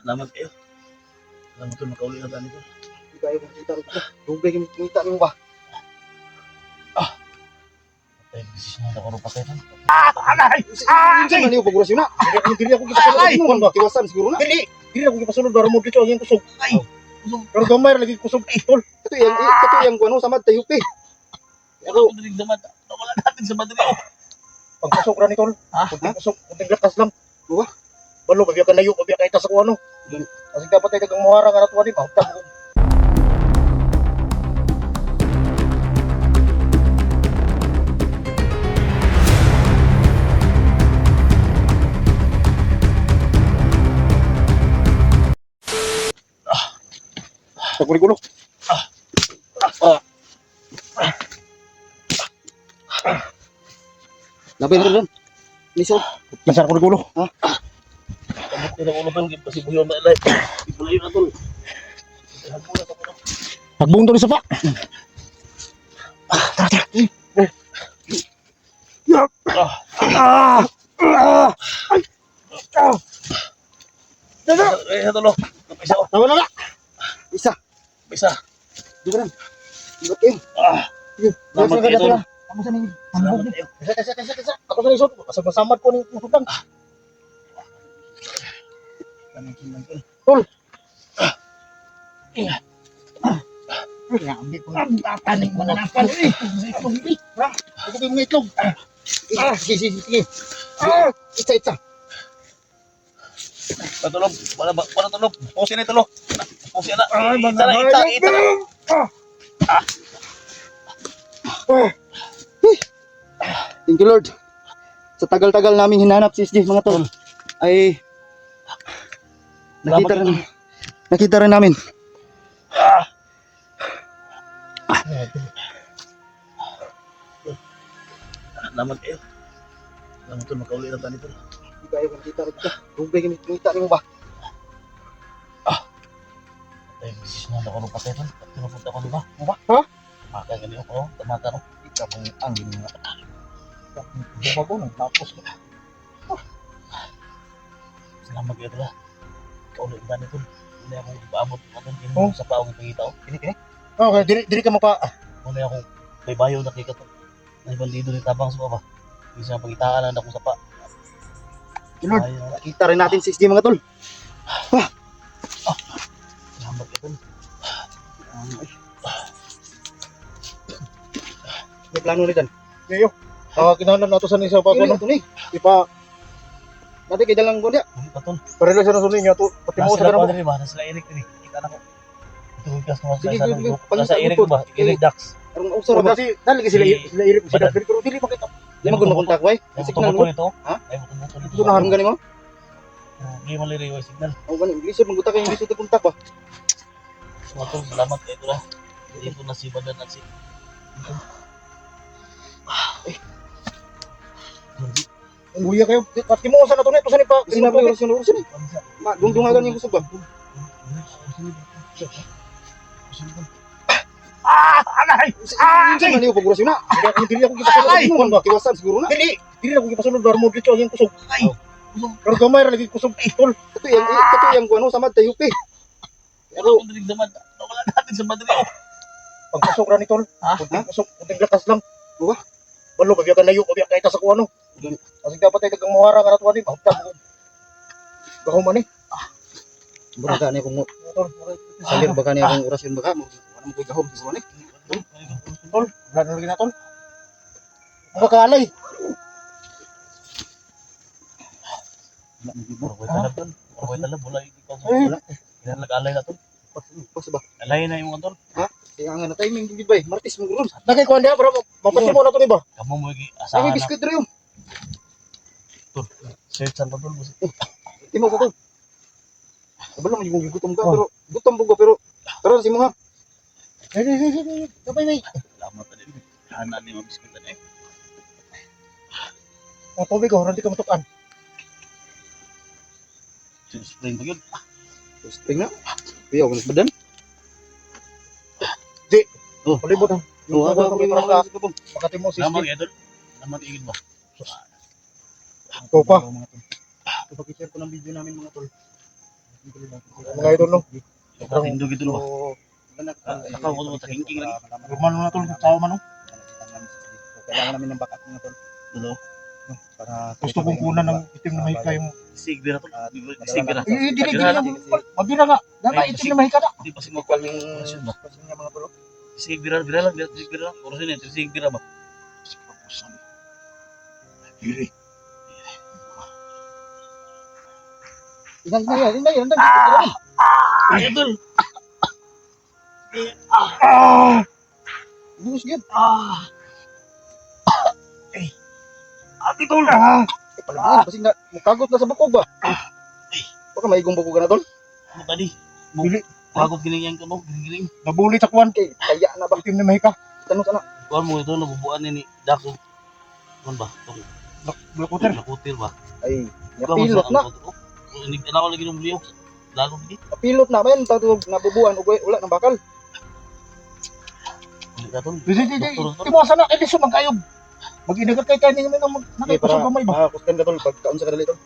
Salamat kayo. Salamat tol, makauli na tayo tol. Hindi kayo kumita rin ka. Dugay yung kumita mo ba? Patay, desisyon na ako patay tol. Alay! Hindi man yung pagurasyon na. Hindi ako kipasunod mo. Ano, kiwasan siguro na. Hindi ako kipasunod. Dara mo dito ang kusog. Pero gamay lagi kusog. Tol, ito yung ano, samad tayo pe. Ako dinig damat. Wala natin sa Madrid. Pagkusog ra ni tol. Kunting kusog, kunting lakas lang. Diba? Balo, pagbiya ka nayo, pagbiya ka itas ako ano. Kasi dapat tayo kagang muharang nga natuwa di ba? Taguli-gulo. Labay na rin. Liso. Masarap gulo-gulo. Ha? Kamot nila ulo tol, kasi buyo na ilay. Ibulayo na tol. Hagbong to ni sapa. Tara. Eh, tol. Isa ko. Tawa na. Isa. Isa. Di ba rin? Ibat kayo. Salamat kayo tol. Ako sa ning Salamat kayo. Kasa. Ako sa lisod. Kasag masamad ko ning usudan. Tol. Grabe ko na tanig mga napal. Ako kayo mga itlog. Sige. Isa. Patulog. Wala tulog. Pusin na tulog. Pusin na. Ay, Ita na. Thank you Lord. Sa tagal-tagal namin hinanap si SJ mga tol ay nakita rin namin. Salamat kayo. Salamat tol, makauli na tayo tol. Hindi kayo kumita rin ka. Dugay yung kumita mo ba? Patay, desisyon na ako patay tol. Pinupunta ko diba? Ha? Maka ganyan ako. Tamata no. Ikaw ang angin nga. Bumago nung tapos ko. Salamat kayo tol. Makauli na tayo tol. Hindi akong ipaabot natin yung sa paong ipagitaw. Kini. Okay, diri ka mapa. Muna akong may bayo na kika to. May bandido ni tabang sa baba. Isa pagitaan na ako sa pa. Lord, nakita rin natin si SJ mga tol. Salamat kayo tol. May plano ni Dan. Ngayon. Kinahanglan nato sa isa pa ko no. Ipa Dati kay dalang gondya. Hindi pa tol. Parela sa sunin niya to. Pati mo sa Nasa kanamo. na ba? Nasa Eric din. Kita na ko. Tugas mo Sige, sa sige. nasa Eric ba? Eric Dax. Arong usara ba si dali sila irip sila pero dili makita. Lima ko na kontak way. Signal mo ito. Ha? Ay mo ito. Ito na harang gani mo. Hindi mo liri yung signal. O gani English manguta kay English ito kontak ba. Salamat kayo tol. Hindi ko nasibadan at si. Buya kayo. Pati mo sa nato na ito sa ni pa. Sinabi ko sa luro sini. Dungdungagan yung kusog ba. Alay! Hindi ko pagurasyon na. Hindi ako kipasunod mo ba? Kiwasan siguro na. Dili ako kipasunod dara mo dito ang kusog. Pero gamay ra lagi kusog tol. Ito yung ano samad tayo pe. Ako dinig damat. Wala natin sa Madrid. Pagkusog ra ni tol. Kunting kusog, kunting lakas lang. Diba? Balo pagbiya ka nayo, pagbiya ka itas ako ano. Kasi dapat tayo kagang muharang nga natuwa di ba? Gahuman eh. Buraga niya kung salir baka niya kung orasyon baka mo ano mo gahom sa ni. Tol, wala na lagi na tol. Baka alay. Orway talab tol. Orway talab wala ikaw sa wala. Kailan nag-alay na tol. Pas ba? Alay na yung tol. Ha? Kaya nga na timing di ba? Martis mo guron. Dagay ko anda bro. Mapatimo na to di ba? Kamu mo gi Ay asahan na. biskuit rin yun. Tol. Search sa tol. Timo ko to. Belum yung gutom ka pero gutom bugo pero karon si mo ha. Hey. Kapay. Salamat din. Hana ni mabiskutan eh. Ang tubig ko, hindi ka matukan. Spring ba yun? Spring na? Kuya, ako nagbadan. Di. Palibot ha. Ako para sa makati mo si Salamat kayo tol. Salamat igid ba? Ito pa. Ito pa-share ko ng video namin mga tol. Mga idol, no? Katindog ito ba? So, Nakaw ko sa hingking lagi. normal mo na tol, tao man, no? Kailangan namin ng backup mga tol. Dulo. Para Gusto kong kunan ng itim na mahika yung... Sigbira to. Sigbira. Dili mabira nga. Dapat itim na mahika na. Di pa si mo kaling orasyon ba? mga tol. Sigbira lang. Sigbira lang. Orasyon yan. Sigbira ba? Dili. Yan. Idol. Bus yan. Ati tol. Palagyan kasi nga mukagot na sa bakog ba. Baka maigong bakog na tol. Ano tadi? Dili. Pagod gining ko mo. Gining. Nabuli sa kuwan. Kaya na ba? Itim na mahika. Tanong sana. Kuan mo ito nabubuan ni Dako. Kuan ba? Tong Blakuter. nakutir ba? Ay, Ikaw, napilot masarap na. ang totoo. Hindi na ako lagi ng liyaw. Lalo di. Napilot na ba yan? Tatulog nabubuan. Wala ng bakal. Hindi ka tol. Dili. Doktor. Timosa na. Edison magkayog. Mag-inagat kay kanin namin ang Okay, para nakikasang gamay ba? makakuskan ka tol. Pagkaon sa kadali tol.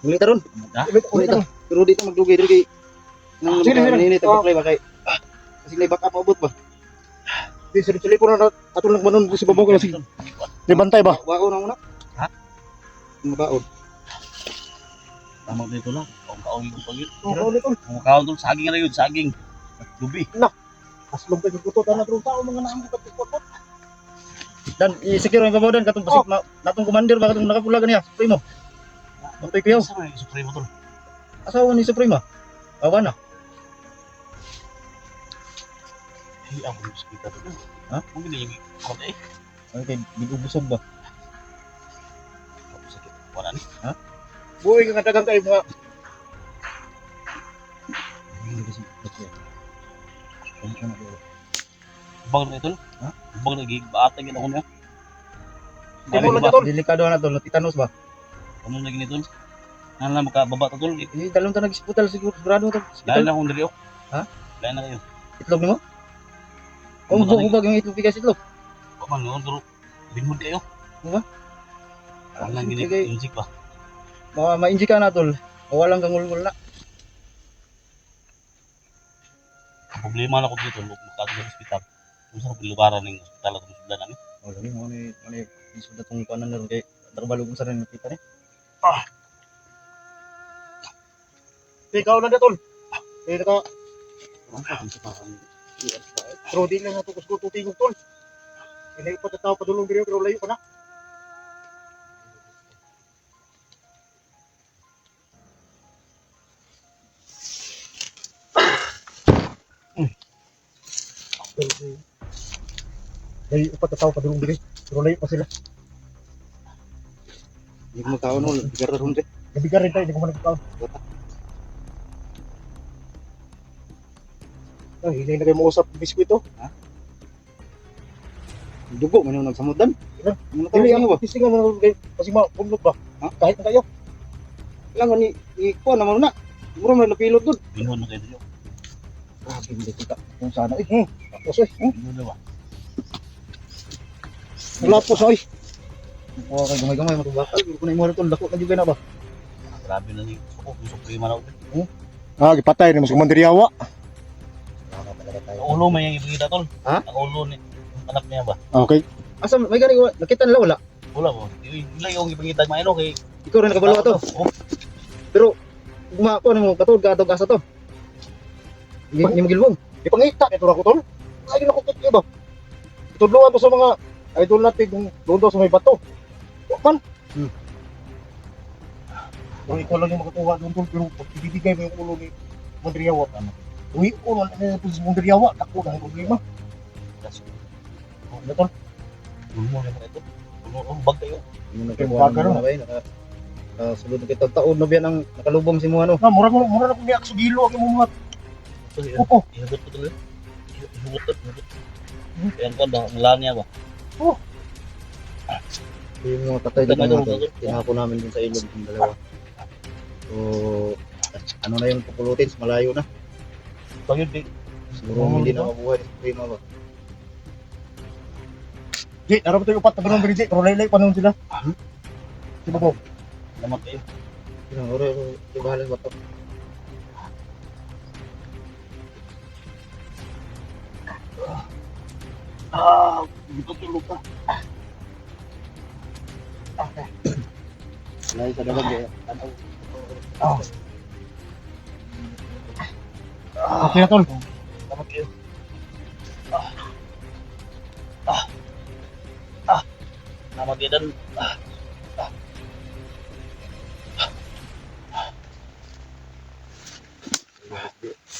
Muli ta ron. Ha? Muli ta. Pero dito magdugay dito kay nang Sige. naninit ang baklay ba kay kasi may backup maabot ba? Di sili ko na atol nagmanon si babaw kasi. Di bantay ba? Waon na muna. Ha? Mabaon. Tama dito lang. Ang kaawin ko pagit. Oo, tol. Ang kaawin tol saging na yun, saging. Lubi. Aslong kayo gusto na tro tao mga naamo ka tukot. Dan i-secure yung babaw dan katong pasik natong commander ba katong nakapula ganiya Supremo. Bantay ko yaw. Sa may supremo tol. Asawa ni Supremo. Awan na. Ay, ako yung hospital tol. Ha? Mungkin din yung kot eh. Ang kay bigubusog ba? Ako sakit. Wala ni. Buhay ka dagang kayo mga Bang na tol. Ha? Bang na gibaatag yun ako niya. Di mo lang tol. Delikado na tol, titanos ba? Ano lagi ni tol? Ano lang makababa to tol. Ini dalon ta nag-hospital sigurado to. Dahil na akong dali oh. Ha? Dahil na kayo. Itlog nimo? Kung bubag yung itlog bigas itlog. Paman noon pero binmod kayo. Diba? Ano lang gini Sige. injik ba? Ma-inji ka na tol. Walang gangulgul na. Ang problema na ko dito makatulog sa ospital. Kung saan pilubaran ng ospital at musudan namin. Oh, lagi mo ni isuda tong kanan na ron kay trabalho kung saan nakita ni. ikaw na tol. Eh naka Ang sa pero di lang natukos ko tutingog tol. Ini pa tao padulong diri pero layo ka na. Layo pa tao padulong diri pero layo pa sila. Hindi mo kaon no, bigar ron de. Gabi ka rin tayo, hindi ko managpakaw. Hinay na kayo mo usap biskuit to. Dugo man yung nagsamudan. Ano Hindi tawag ang niyo ba? pisting mo kayo kasi mabunot ba? Ha? Kahit na kayo. Lang ni ikuan naman na. Mura man napilot dun. Binhon na kayo dito. Grabe hindi kita. Kung sana eh. Tapos eh. Binhon na ba? Lapos ay. Kuha kay gamay-gamay matubakal. Kung na mo tol dako na juga na ba? Grabe na ni. Ako gusto ko yung manaw. Gipatay ni mas kumandiriyawa. Wala talaga tayo. Ang ulo may yung ibigita tol. Ha? Ang ulo ni anak niya ba? Okay. Asa may gani nakita nila wala. Wala mo. Wala yung ibigita may ano kay. Ikaw rin nakabalo to. Oh, Pero gumako na mo katod ka atog asa to. Hindi mo gilbong. Ipangita ito ra ko tol. Ay na ko kit ba. Tudluan to sa mga idol natin kung doon daw sa may bato. Man. Kung ikaw lang yung makakuha doon tol pero pag ibibigay mo yung ulo ni Mandriyawa ano. Uy, ulo na ito sa Mandriyawa, ako na ang problema. Ano tol? ulo na ito. Ulo ang bag kayo. Yung nagkabuhan na ba naka sulod na kita taon na biyan ang nakalubong si mo ano. Na mura na kung niya sa gilo ang mga opo. Ihugot ko tuloy. Ihugot. Yan ka ba? Wala niya ba? Yung mga tatay Tama dito yun, natin, tinako namin dun sa ilog yung dalawa. So, ano na yung pupulutin, malayo na. Pag yun, Siguro hindi na mabuhay ni Suprema ba. Di, naroon tayo upat na ganun diri, pero laylay pa naman sila. Di ba po? salamat kayo. Ore, di bahala ba to? Dito tulog ka. Lagi sa dalag eh. Okay na, tol. Salamat kayo. Salamat kayo dan.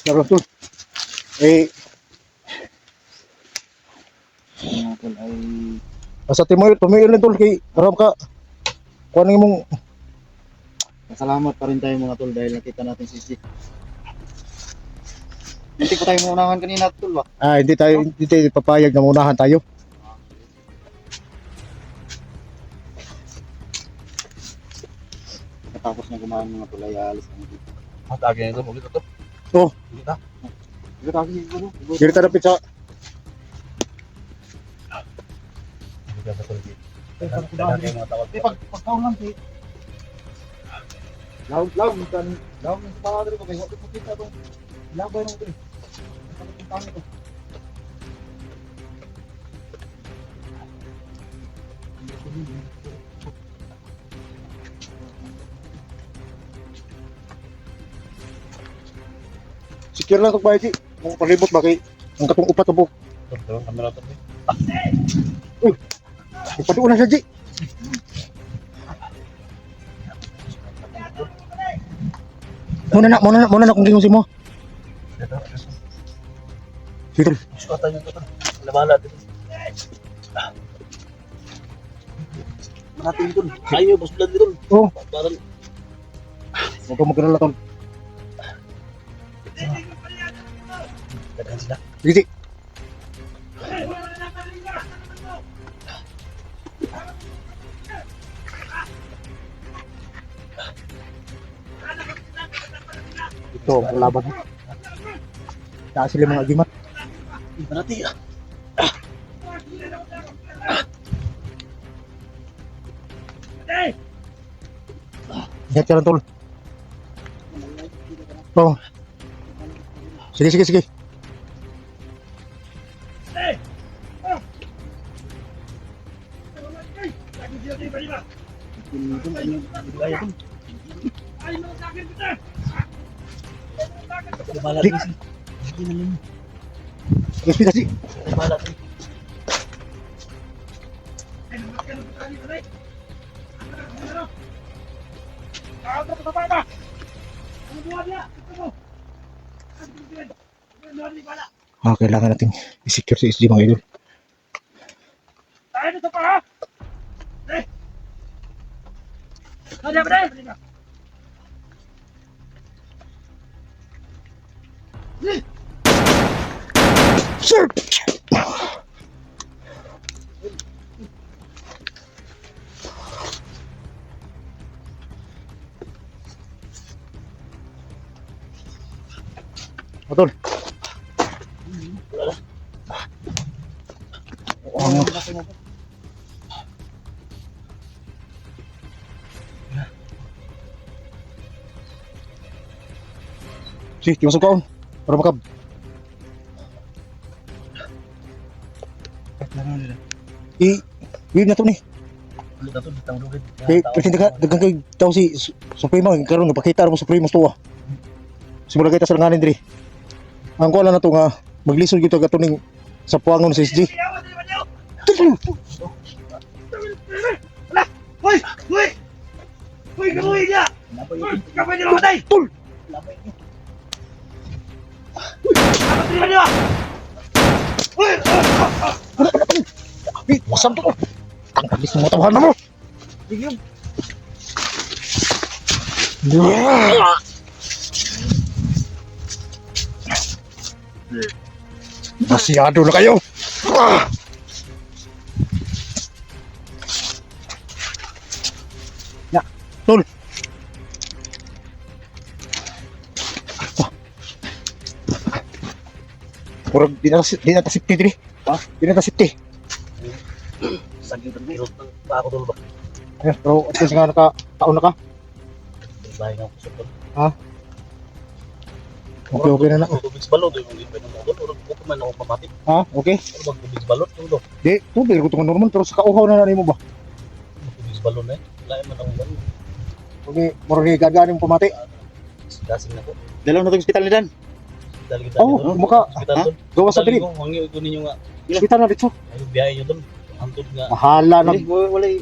Salamat, tol. Eh, Mga tol ay asa tumayo lang, tol. Kay, aram ka. Kuha nang imong, masalamat pa rin tayo mga tol dahil nakita natin si Steve. Hindi ko tayo maunahan kanina tol ba? hindi tayo papayag na maunahan tayo. Tapos na kumain mga tol ay alis na dito. Matagay nito, ulit ito. Oh. Kita. Ito kasi siguro. Dito tayo napit sa, Hindi ka tulog. Kailangan kayo mga tawag. Pagkaon lang si Law kan ng padre ko kaya ko kita tong labay ng tol. Ang tani ko. secure lang itong bahay, G. Kung palibot ba kay, ang katong upat na po. Ito, kamera ito. Ipaduon na siya, G. Muna na kung ginusin mo. Ito. Sige, tol. Gusto ka tayo ito. Labala dito. Natin dito. Ayaw, basulan dito. Oo. Parang Huwag kang magkalala, tol. dagan sila. Sige, G. Ito, ang laban. Taas sila mga agimat. Iba natin. Ingat ka lang, tol. Oo. Sige. Ayaw ko. Labala dito. Hindi na lang. Sige, kasi. Labala dito. Kailangan natin i-secure si SG, mga idol. Sir! Tol. Sige, di masuk kaon. Para makab. Win na to ni. Ulit na ito. Ditang lugid. Presente ka, dagang kay tao si Supremo, karon napakita mo Supremo to. Simula kita sa langanin diri. Ang ko na to nga maglisod gito katuning sa puangon sa SG. Hoy, kamuhi niya! Kapay niyo matay! Tol! Kapay niyo! Hoy! Wasam to. Tangkalis mo tawahan mo. Bigyan! Masyado na kayo. Ya, tol. Kurang di na tasipti diri. Ha? Di na tasipti. Saging ng kirot ng pa ako dulu ba? Pero at least nga naka taon na ka. bahay ng kusog tol. Okay, okay na na. Tubig sa balod, yung hindi pwede mo tol. Huwag ko man ako pamati. Ha? Okay. Ano bang tubig sa balod? Tol, Di, tubig ko itong normal, pero sa kauhaw na mo ba? tubig sa balod na eh. Wala man akong ganun. Okay, murag gaganin mo pamati. Gasing na ko. Dalaw na itong hospital ni Dan. Hospital kita. Oo, maka- Hospital ha? tol. Gawa sa Hospital pilit. ko, Hangi ko ninyo nga. Hospital na dito. Ayun, biyahe nyo tol. Antod nga. Mahala na.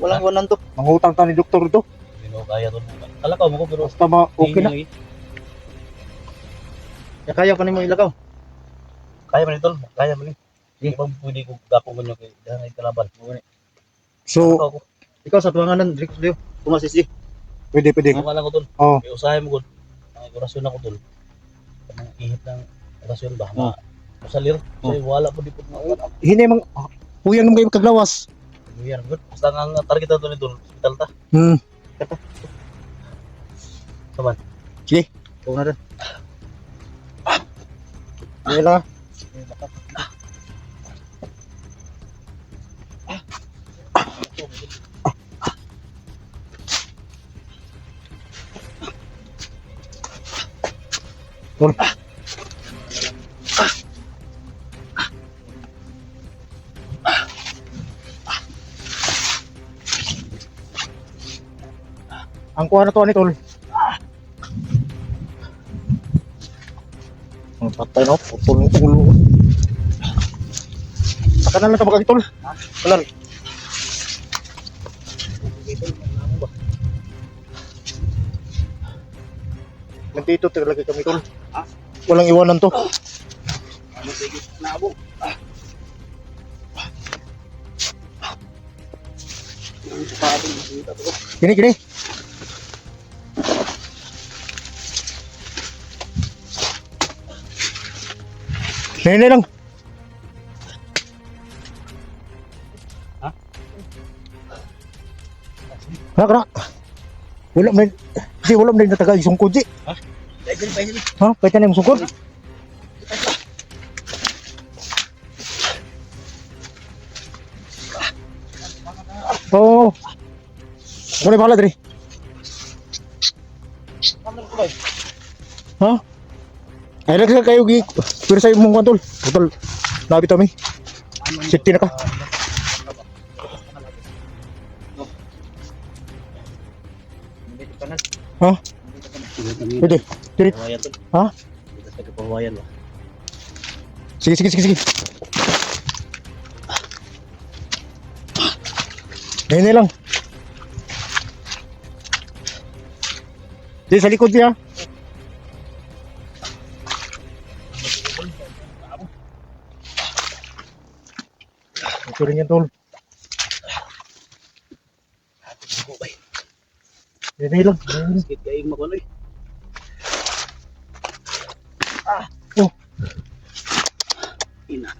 Walang iwanan to. Mangutang ta ni doktor to. Hindi mo kaya tol. Kalakaw mo ko pero Basta okay na. Kaya ka ni mo ilakaw. Kaya man tol. Kaya man. Hindi pa pwede ko gapong ganyo kay dahil ay kalaban. So, Kalakaw ko. Ikaw sa tuwanganan, Rick Leo. Kumasisi. pwede. Ako lang ko tol. Oo. May usahay mo ko. Ang orasyon ako tol. Ang ihip ng orasyon ba? Oo. Masalir. So wala po di po na. Hini mang puyang naman kayo kaglawas. Yan good. Basta ang target na tol tol. Hospital ta. Saban. Huwag na Dan. Hindi lang. Tol. Ang kuha na to ni tol. Ang patay no, putol ng ulo. Saka na lang ka magkakitol. Kalan. Nandito talaga kami tol. Walang iwanan to. Gini, gini. Nene lang. Kena. Wala man. Di wala man nataga isungkod di. Ha? Pwede na yung sungkod? Oo. Muna bahala diri. Ha? Ay lang kayo gi. Pero sa imong kontrol. Kontrol. Labi to mi. Safety na ka. Ha? Pwede. Diri. Pahawayan tol. Ha? Kita sa kapahawayan ba. Sige, sige, sige, sige. Nene lang. Di sa likod niya. Ito rin yan, tol. Ako bay. Nene lang. Nene lang. Sakit kayo makuloy. Oh. Ina.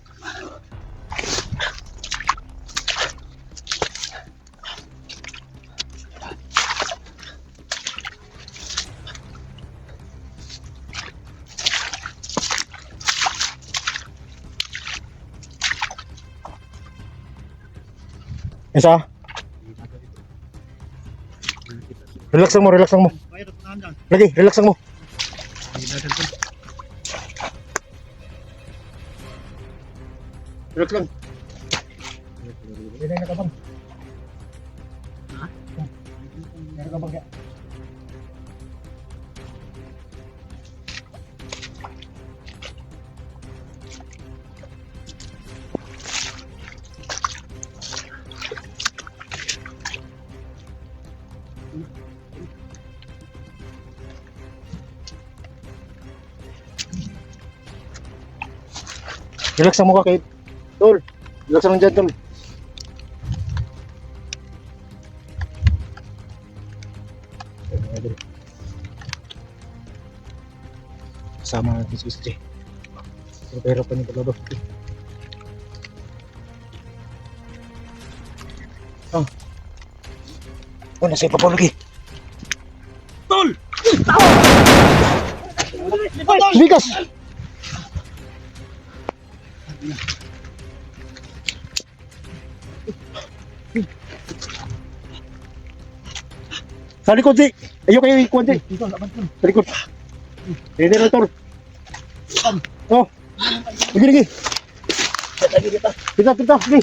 Isa. Relax lang mo, relax lang mo. Lagi, relax lang mo. Relax lang. Hindi na kabang. Ha? Hindi na kabang ya. Relax lang mo ka kay Tol. Relax lang dyan, Tol. Kasama natin si Istri. Pero pa niya palabas. Oh. Oh, nasa ipa po lagi. Tol! Bigas! Sa likod, di. Ayaw kayo ikuan, di. Sa likod. Hindi na, tol. Oh. Lagi, lagi. Kita, kita. Sige.